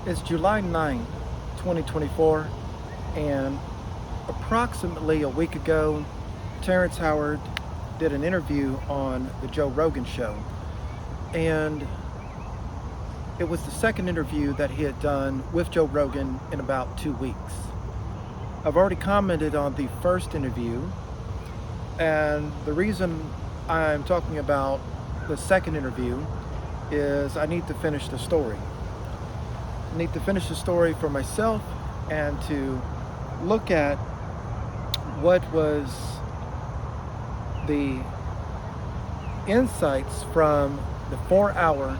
It's July 9, 2024, and approximately a week ago, Terrence Howard did an interview on the Joe Rogan show. And it was the second interview that he had done with Joe Rogan in about 2 weeks. I've already commented on the first interview, and the reason I'm talking about the second interview is I need to finish the story. I need to finish the story for myself and to look at what was the insights from the 4-hour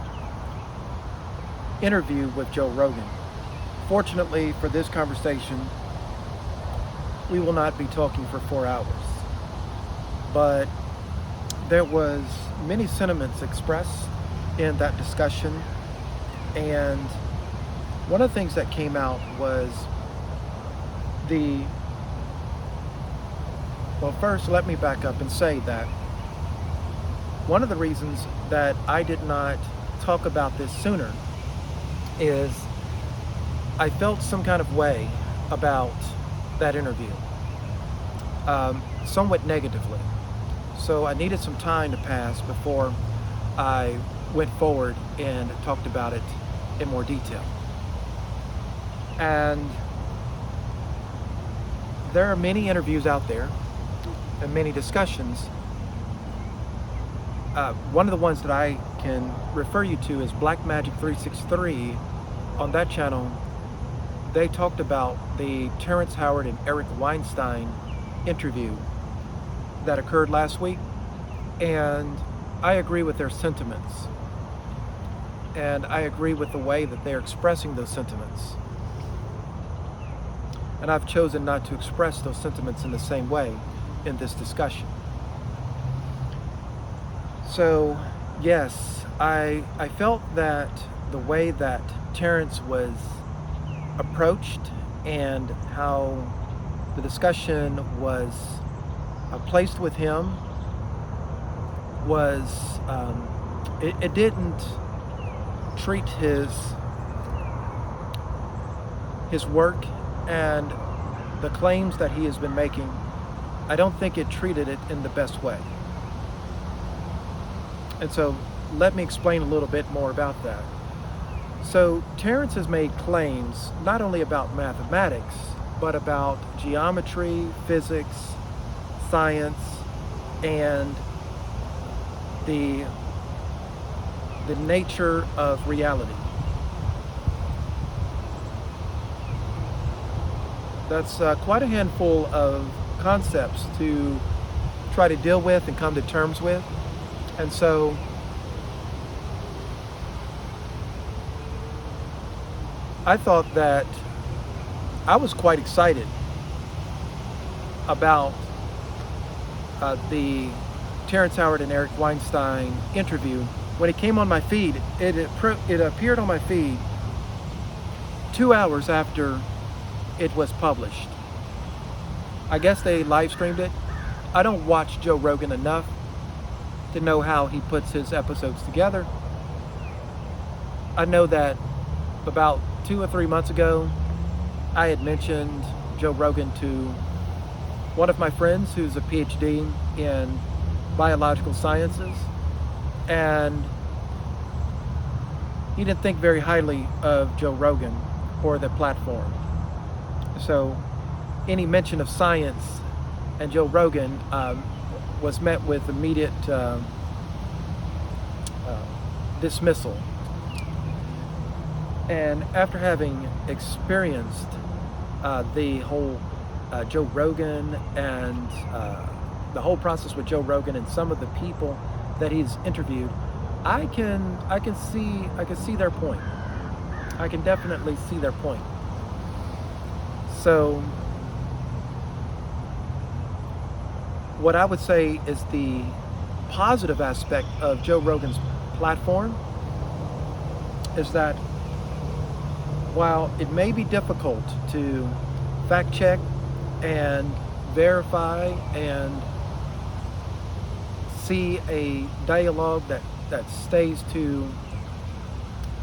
interview with Joe Rogan. Fortunately for this conversation, we will not be talking for 4 hours, but there was many sentiments expressed in that discussion, and one of the things that came out was first let me back up and say that one of the reasons that I did not talk about this sooner is I felt some kind of way about that interview, somewhat negatively. So I needed some time to pass before I went forward and talked about it in more detail. And there are many interviews out there and many discussions. One of the ones that I can refer you to is Black Magic 363. On that channel, they talked about the Terrance Howard and Eric Weinstein interview that occurred last week, and I agree with their sentiments, and I agree with the way that they're expressing those sentiments. And I've chosen not to express those sentiments in the same way in this discussion. So, yes, I felt that the way that Terrance was approached and how the discussion was placed with him was, it didn't treat his work and the claims that he has been making. I don't think it treated it in the best way. And so let me explain a little bit more about that. So Terrance has made claims not only about mathematics, but about geometry, physics, science, and the nature of reality. That's quite a handful of concepts to try to deal with and come to terms with. And so I thought that I was quite excited about the Terrance Howard and Eric Weinstein interview. When it came on my feed, it appeared on my feed 2 hours after it was published. I guess they live streamed it. I don't watch Joe Rogan enough to know how he puts his episodes together. I know that about 2 or 3 months ago, I had mentioned Joe Rogan to one of my friends who's a PhD in biological sciences, and he didn't think very highly of Joe Rogan or the platform. So any mention of science and Joe Rogan was met with immediate dismissal. And after having experienced the whole Joe Rogan and the whole process with Joe Rogan and some of the people that he's interviewed, I can see their point. I can definitely see their point. So what I would say is the positive aspect of Joe Rogan's platform is that while it may be difficult to fact check and verify and see a dialogue that stays to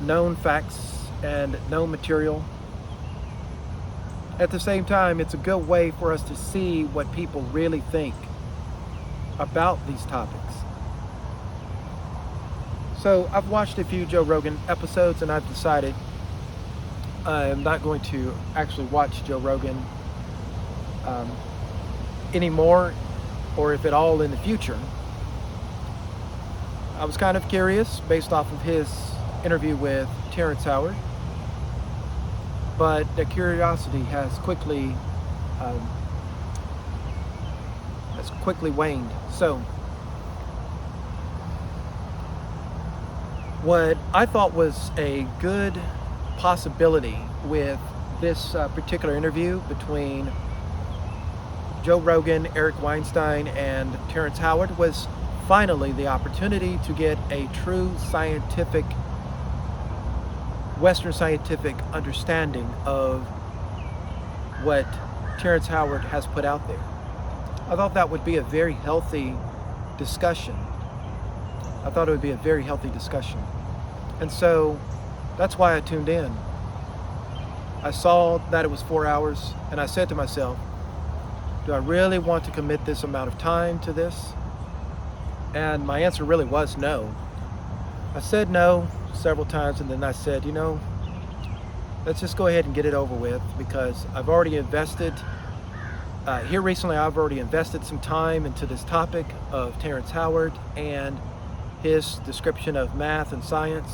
known facts and known material. At the same time, it's a good way for us to see what people really think about these topics. So I've watched a few Joe Rogan episodes, and I've decided I'm not going to actually watch Joe Rogan anymore, or if at all in the future. I was kind of curious based off of his interview with Terrance Howard, but the curiosity has quickly waned. So what I thought was a good possibility with this particular interview between Joe Rogan, Eric Weinstein, and Terrance Howard was finally the opportunity to get a true scientific, Western scientific understanding of what Terrance Howard has put out there. I thought that would be a very healthy discussion. I thought it would be a very healthy discussion. And so that's why I tuned in. I saw that it was 4 hours, and I said to myself, do I really want to commit this amount of time to this? And my answer really was no. I said no several times, and then I said, let's just go ahead and get it over with, because I've already invested, here recently I've already invested some time into this topic of Terrance Howard and his description of math and science,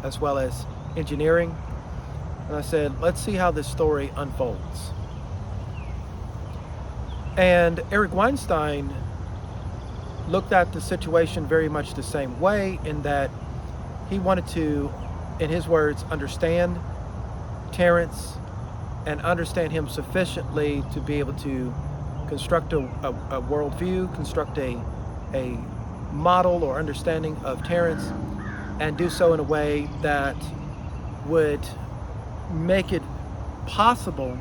as well as engineering. And I said, let's see how this story unfolds. And Eric Weinstein looked at the situation very much the same way, in that he wanted to, in his words, understand Terrance and understand him sufficiently to be able to construct a worldview, construct a model or understanding of Terrance, and do so in a way that would make it possible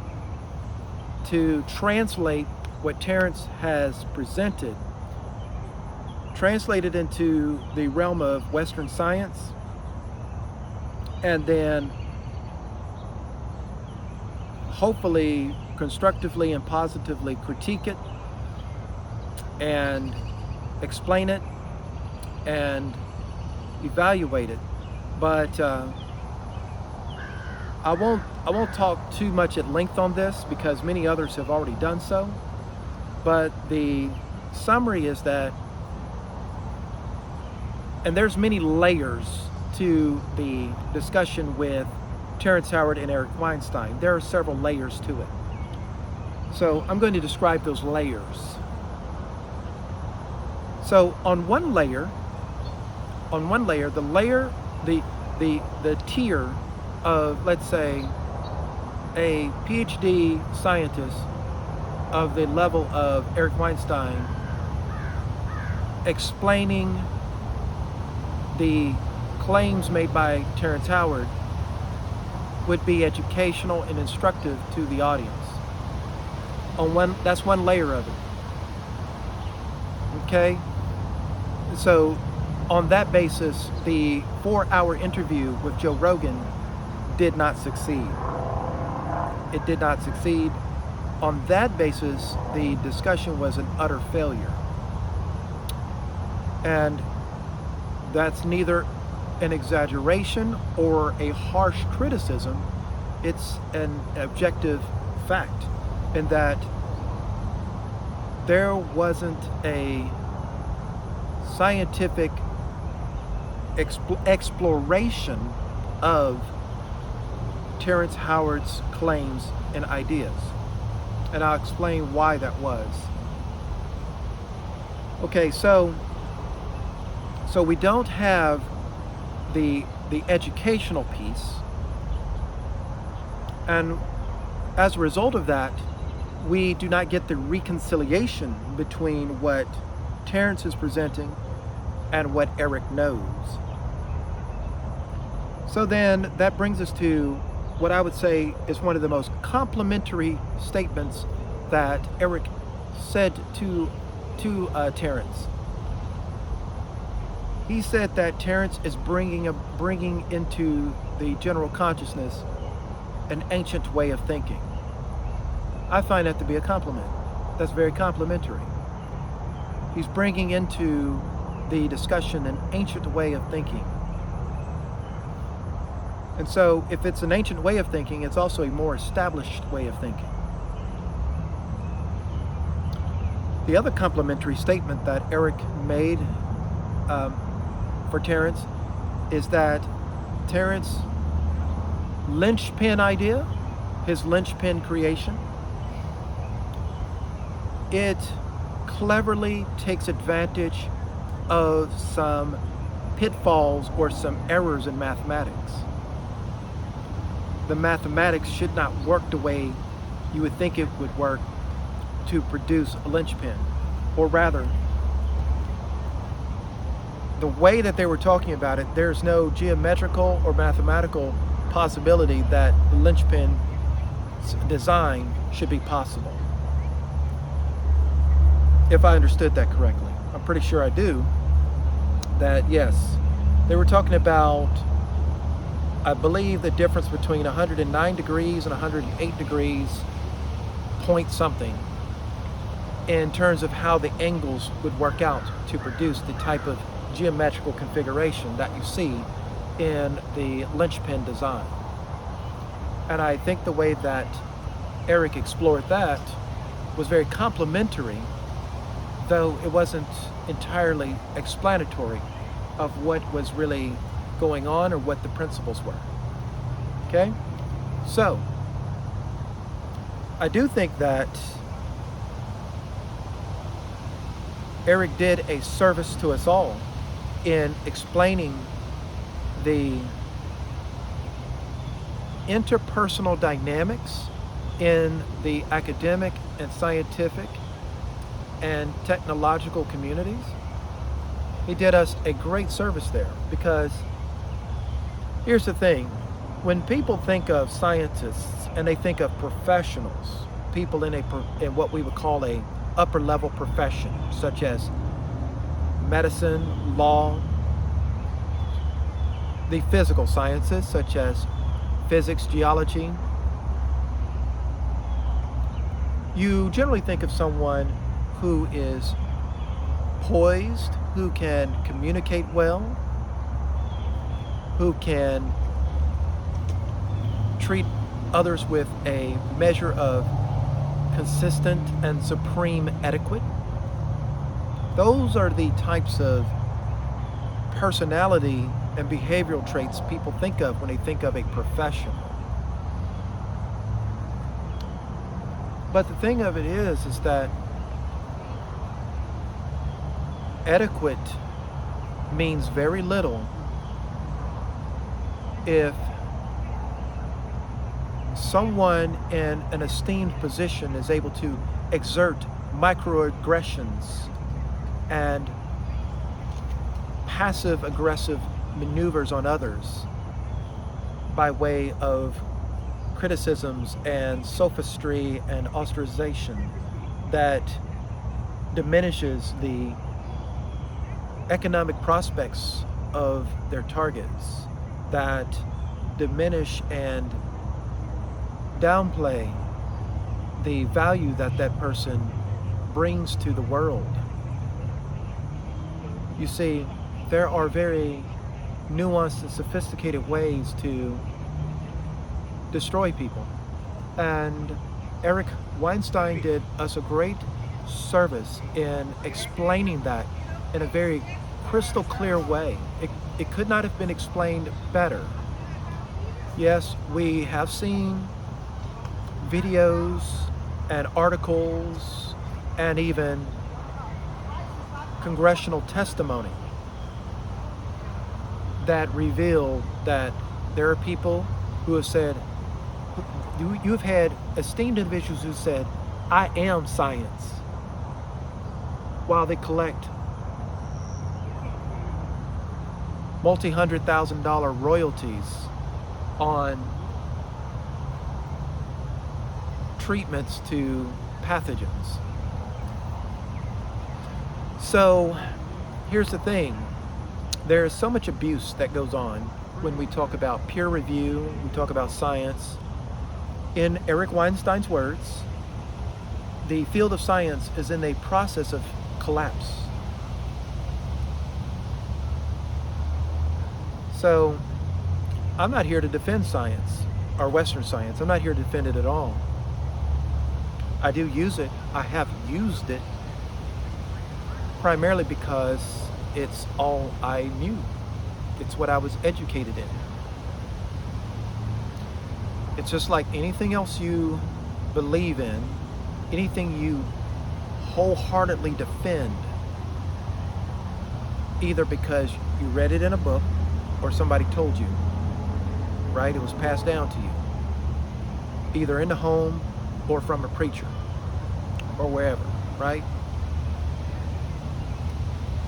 to translate what Terrance has presented, translate it into the realm of Western science, and then hopefully constructively and positively critique it and explain it and evaluate it. But I won't talk too much at length on this, because many others have already done so. But the summary is that, and there's many layers to the discussion with Terrance Howard and Eric Weinstein. There are several layers to it. So I'm going to describe those layers. So on one layer, the tier of, let's say, a PhD scientist of the level of Eric Weinstein explaining the claims made by Terrance Howard would be educational and instructive to the audience. That's one layer of it. Okay? So on that basis, the 4-hour interview with Joe Rogan did not succeed. It did not succeed. On that basis, the discussion was an utter failure. And that's neither an exaggeration or a harsh criticism. It's an objective fact, in that there wasn't a scientific exploration of Terrance Howard's claims and ideas. And I'll explain why that was. Okay, so we don't have the educational piece, and as a result of that, we do not get the reconciliation between what Terrance is presenting and what Eric knows. So then that brings us to what I would say is one of the most complimentary statements that Eric said to Terrance. He said that Terrance is bringing into the general consciousness an ancient way of thinking. I find that to be a compliment. That's very complimentary. He's bringing into the discussion an ancient way of thinking. And so if it's an ancient way of thinking, it's also a more established way of thinking. The other complimentary statement that Eric made for Terrance is that Terrance linchpin idea, his linchpin creation, it cleverly takes advantage of some pitfalls or some errors in mathematics. The mathematics should not work the way you would think it would work to produce a linchpin. Or rather, the way that they were talking about it, there's no geometrical or mathematical possibility that the linchpin design should be possible. If I understood that correctly. I'm pretty sure I do. That yes, they were talking about, I believe, the difference between 109 degrees and 108 degrees, point something, in terms of how the angles would work out to produce the type of geometrical configuration that you see in the linchpin design. And I think the way that Eric explored that was very complimentary, though it wasn't entirely explanatory of what was really going on or what the principles were. Okay? So, I do think that Eric did a service to us all in explaining the interpersonal dynamics in the academic and scientific and technological communities. He did us a great service there, because here's the thing. When people think of scientists and they think of professionals, people in what we would call a upper level profession, such as medicine, law, the physical sciences, such as physics, geology, you generally think of someone who is poised, who can communicate well, who can treat others with a measure of consistent and supreme etiquette. Those are the types of personality and behavioral traits people think of when they think of a professional. But the thing of it is that etiquette means very little if someone in an esteemed position is able to exert microaggressions and passive aggressive maneuvers on others by way of criticisms and sophistry and ostracization that diminishes the economic prospects of their targets, that diminish and downplay the value that that person brings to the world. You see, there are very nuanced and sophisticated ways to destroy people. And Eric Weinstein did us a great service in explaining that in a very crystal clear way. It could not have been explained better. Yes, we have seen videos and articles and even congressional testimony that reveal that there are people who have said, you've had esteemed individuals who said, I am science, while they collect multi-$100,000 royalties on treatments to pathogens. So here's the thing. There is so much abuse that goes on when we talk about peer review, we talk about science. In Eric Weinstein's words, the field of science is in a process of collapse. So I'm not here to defend science or Western science. I'm not here to defend it at all. I do use it. I have used it primarily because it's all I knew. It's what I was educated in. It's just like anything else you believe in, anything you wholeheartedly defend, either because you read it in a book or somebody told you, right? It was passed down to you, either in the home or from a preacher or wherever, right?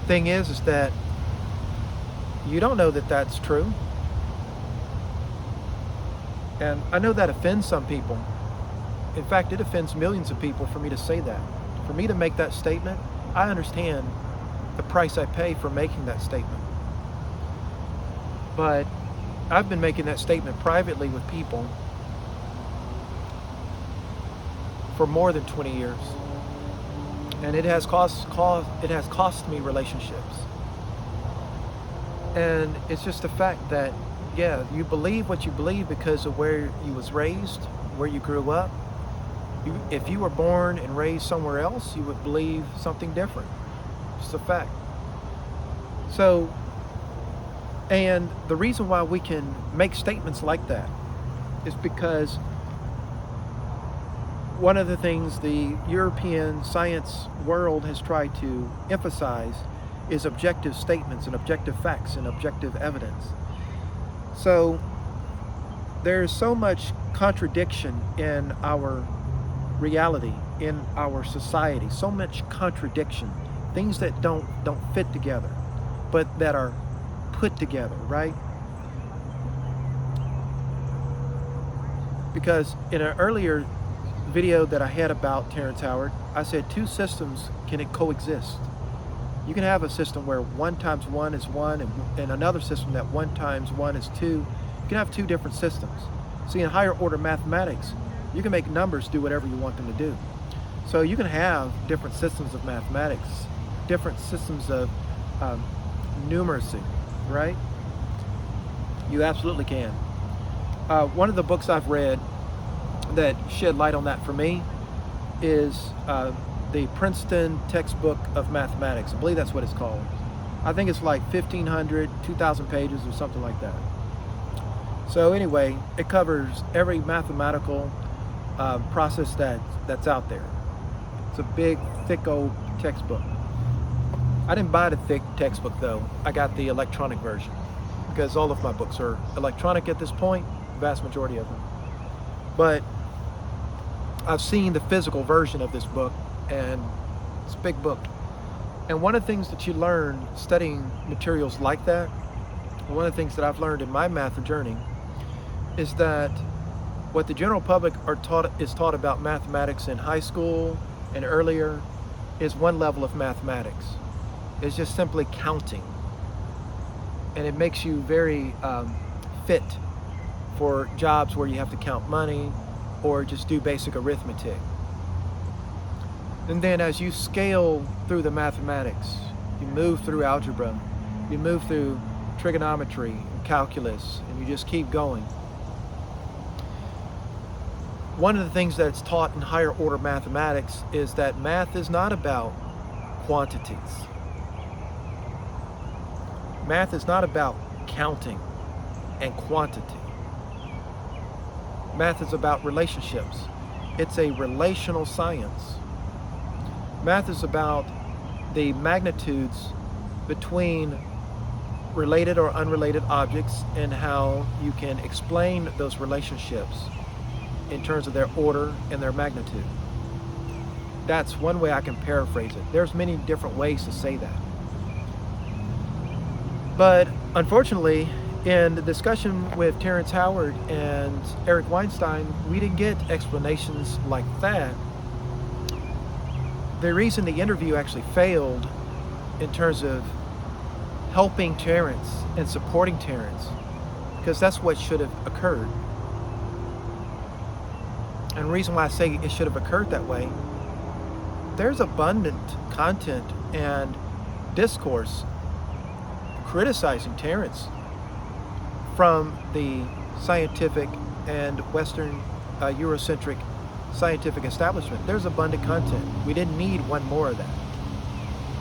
Thing is that you don't know that that's true. And I know that offends some people. In fact, it offends millions of people for me to say that. For me to make that statement, I understand the price I pay for making that statement. But I've been making that statement privately with people for more than 20 years. And it has cost me relationships. And it's just a fact that, yeah, you believe what you believe because of where you was raised, where you grew up. If you were born and raised somewhere else, you would believe something different. It's a fact. So, and the reason why we can make statements like that is because one of the things the European science world has tried to emphasize is objective statements and objective facts and objective evidence. So there's so much contradiction in our reality, in our society, so much contradiction, things that don't fit together, but that are put together, right? Because in an earlier video that I had about Terrance Howard, I said two systems can coexist. You can have a system where 1 times 1 is 1 and another system that 1 times 1 is 2. You can have two different systems. See, in higher order mathematics, you can make numbers do whatever you want them to do. So you can have different systems of mathematics, different systems of numeracy, right? You absolutely can. One of the books I've read that shed light on that for me is the Princeton textbook of mathematics. I believe that's what it's called. I think it's like 1,500, 2,000 pages or something like that. So anyway, it covers every mathematical process that's out there. It's a big, thick old textbook. I didn't buy the thick textbook though. I got the electronic version because all of my books are electronic at this point, the vast majority of them. But I've seen the physical version of this book, and it's a big book. And one of the things that you learn studying materials like that, one of the things that I've learned in my math journey, is that what the general public is taught about mathematics in high school and earlier is one level of mathematics. It's just simply counting. And it makes you very fit for jobs where you have to count money or just do basic arithmetic. And then as you scale through the mathematics, you move through algebra, you move through trigonometry and calculus, and you just keep going. One of the things that's taught in higher order mathematics is that math is not about quantities. Math is not about counting and quantity. Math is about relationships. It's a relational science. Math is about the magnitudes between related or unrelated objects and how you can explain those relationships in terms of their order and their magnitude. That's one way I can paraphrase it. There's many different ways to say that. But unfortunately, in the discussion with Terrance Howard and Eric Weinstein, we didn't get explanations like that. The reason the interview actually failed in terms of helping Terrance and supporting Terrance, because that's what should have occurred. And the reason why I say it should have occurred that way, there's abundant content and discourse criticizing Terrance from the scientific and Western Eurocentric scientific establishment. There's abundant content. We didn't need one more of that.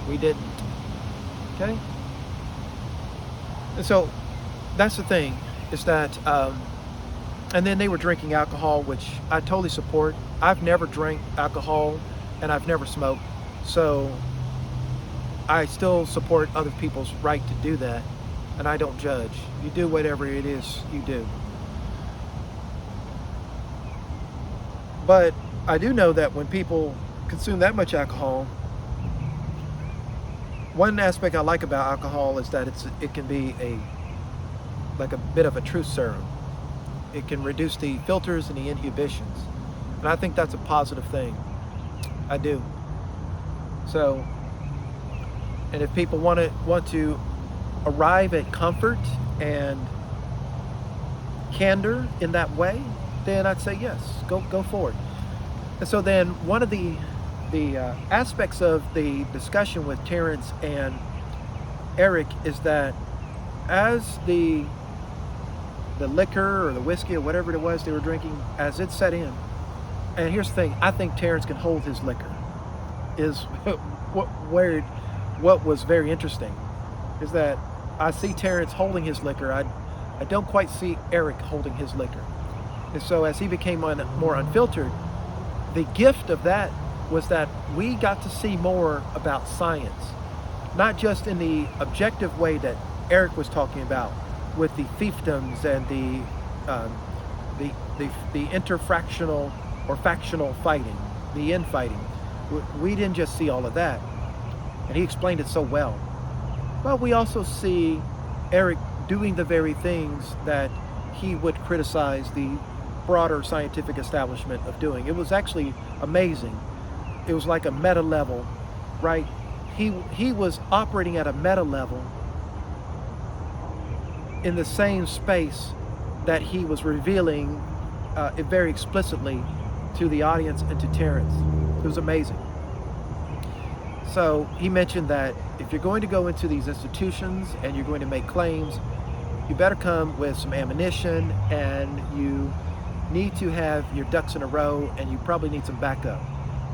We didn't. Okay? And so that's the thing, is that, and then they were drinking alcohol, which I totally support. I've never drank alcohol and I've never smoked. So I still support other people's right to do that, and I don't judge. You do whatever it is you do. But I do know that when people consume that much alcohol, one aspect I like about alcohol is that it can be like a bit of a truth serum. It can reduce the filters and the inhibitions, and I think that's a positive thing. I do. So, and if people want to arrive at comfort and candor in that way, then I'd say yes, go forward. And so then one of the aspects of the discussion with Terrance and Eric is that as the liquor or the whiskey or whatever it was they were drinking, as it set in, and here's the thing, I think Terrance can hold his liquor, is what was very interesting, is that I see Terrance holding his liquor. I don't quite see Eric holding his liquor. And so as he became more unfiltered, the gift of that was that we got to see more about science, not just in the objective way that Eric was talking about with the fiefdoms and the interfractional or factional fighting, the infighting. We didn't just see all of that, and he explained it so well. But we also see Eric doing the very things that he would criticize the broader scientific establishment of doing. It was actually amazing. It was like a meta level, right? He was operating at a meta level in the same space that he was revealing it very explicitly to the audience and to Terrance. It was amazing. So he mentioned that if you're going to go into these institutions and you're going to make claims, you better come with some ammunition, and you need to have your ducks in a row, and you probably need some backup.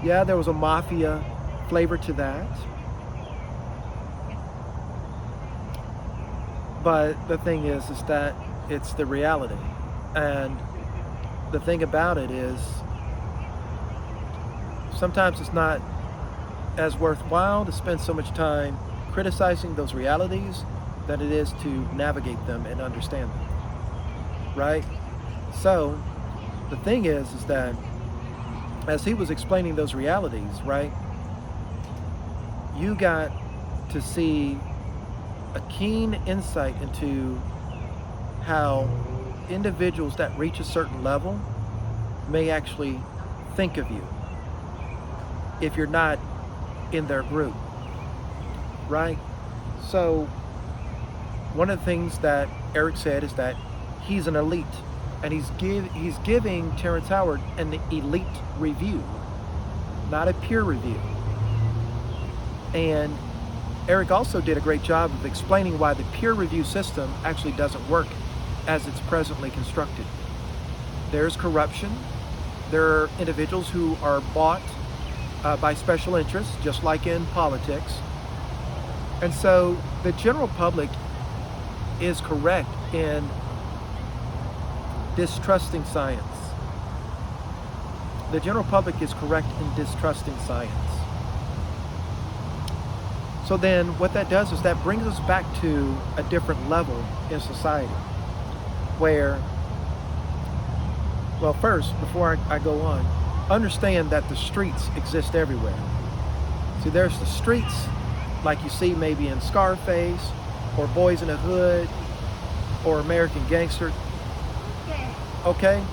Yeah, there was a mafia flavor to that. But the thing is that it's the reality. And the thing about it is, sometimes it's not as worthwhile to spend so much time criticizing those realities than it is to navigate them and understand them, right? So the thing is that as he was explaining those realities, right, you got to see a keen insight into how individuals that reach a certain level may actually think of you if you're not in their group, right? So one of the things that Eric said is that he's an elite, and he's giving Terrance Howard an elite review, not a peer review. And Eric also did a great job of explaining why the peer review system actually doesn't work as it's presently constructed. There's corruption. There are individuals who are bought by special interests, just like in politics. And so the general public is correct in distrusting science. The general public is correct in distrusting science. So then what that does is that brings us back to a different level in society where, well, first, before I go on, understand that the streets exist everywhere. See, there's the streets like you see maybe in Scarface or Boys in the Hood or American Gangster. Okay?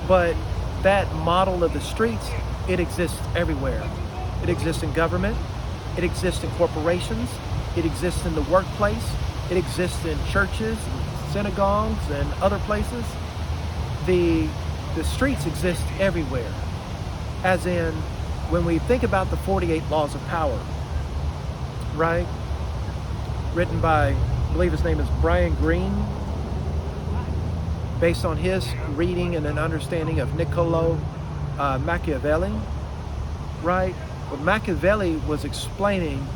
But that model of the streets, it exists everywhere. It exists in government. It exists in corporations. It exists in the workplace. It exists in churches, and synagogues, and other places. The streets exist everywhere. As in, when we think about the 48 laws of power, right? Written by, I believe his name is Brian Greene, based on his reading and an understanding of Niccolo Machiavelli, right? What Machiavelli was explaining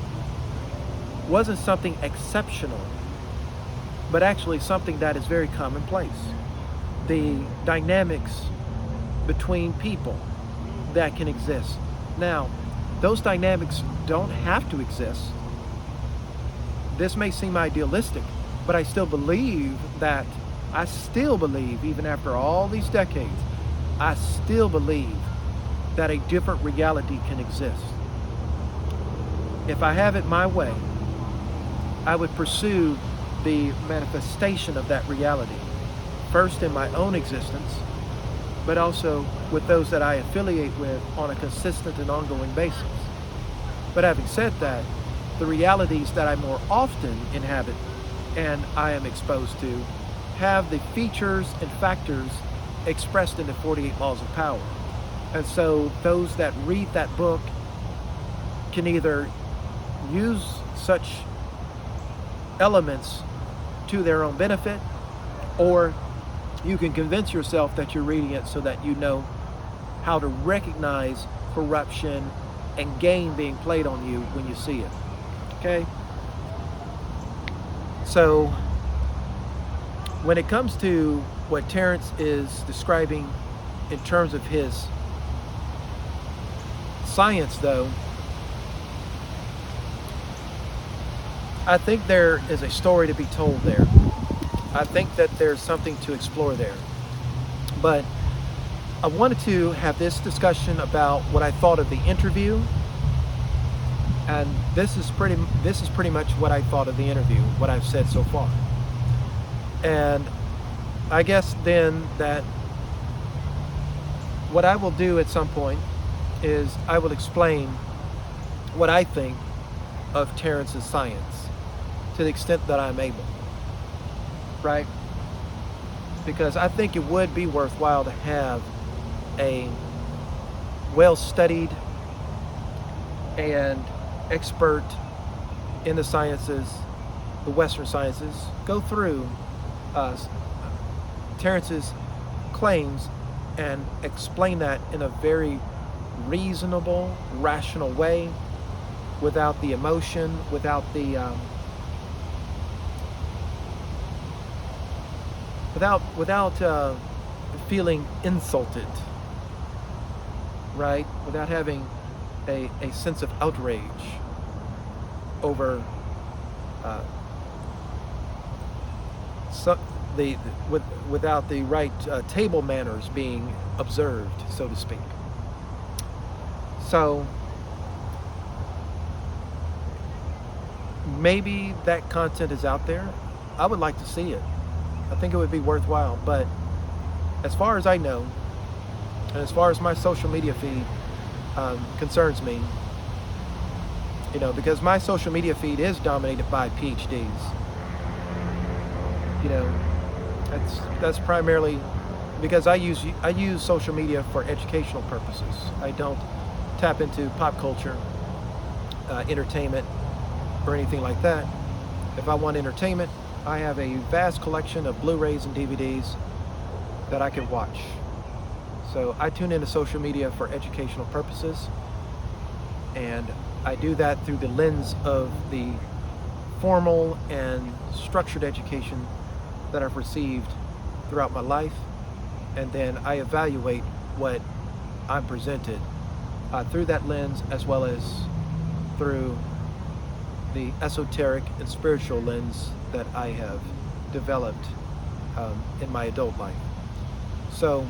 wasn't something exceptional, but actually something that is very commonplace. The dynamics between people that can exist. Now, those dynamics don't have to exist. This may seem idealistic, but I still believe, even after all these decades, I still believe that a different reality can exist. If I have it my way, I would pursue the manifestation of that reality, first in my own existence, but also with those that I affiliate with on a consistent and ongoing basis. But having said that, the realities that I more often inhabit and I am exposed to have the features and factors expressed in the 48 laws of power. And so those that read that book can either use such elements to their own benefit, or you can convince yourself that you're reading it so that you know how to recognize corruption and game being played on you when you see it. Okay? So when it comes to what Terrance is describing in terms of his science, though, I think there is a story to be told there. I think that there's something to explore there. But I wanted to have this discussion about what I thought of the interview. And this is pretty much what I thought of the interview, what I've said so far. And I guess then that what I will do at some point is I will explain what I think of Terrance's science to the extent that I'm able, right? Because I think it would be worthwhile to have a well-studied and expert in the sciences, the Western sciences, go through Terrance's claims and explain that in a very reasonable, rational way, without the emotion, without the without feeling insulted, right? Without having a sense of outrage over without the right table manners being observed, so to speak. So maybe that content is out there. I would like to see it. I think it would be worthwhile. But as far as I know, and as far as my social media feed concerns me, you know, because my social media feed is dominated by PhDs. You know, that's primarily because I use social media for educational purposes. I don't tap into pop culture, entertainment, or anything like that. If I want entertainment, I have a vast collection of Blu-rays and DVDs that I can watch. So I tune into social media for educational purposes, and I do that through the lens of the formal and structured education that I've received throughout my life, and then I evaluate what I'm presented through that lens, as well as through the esoteric and spiritual lens that I have developed in my adult life. So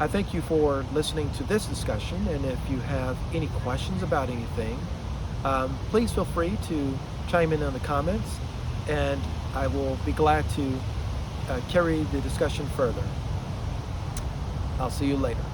I thank you for listening to this discussion, and if you have any questions about anything, please feel free to chime in the comments, and I will be glad to carry the discussion further. I'll see you later.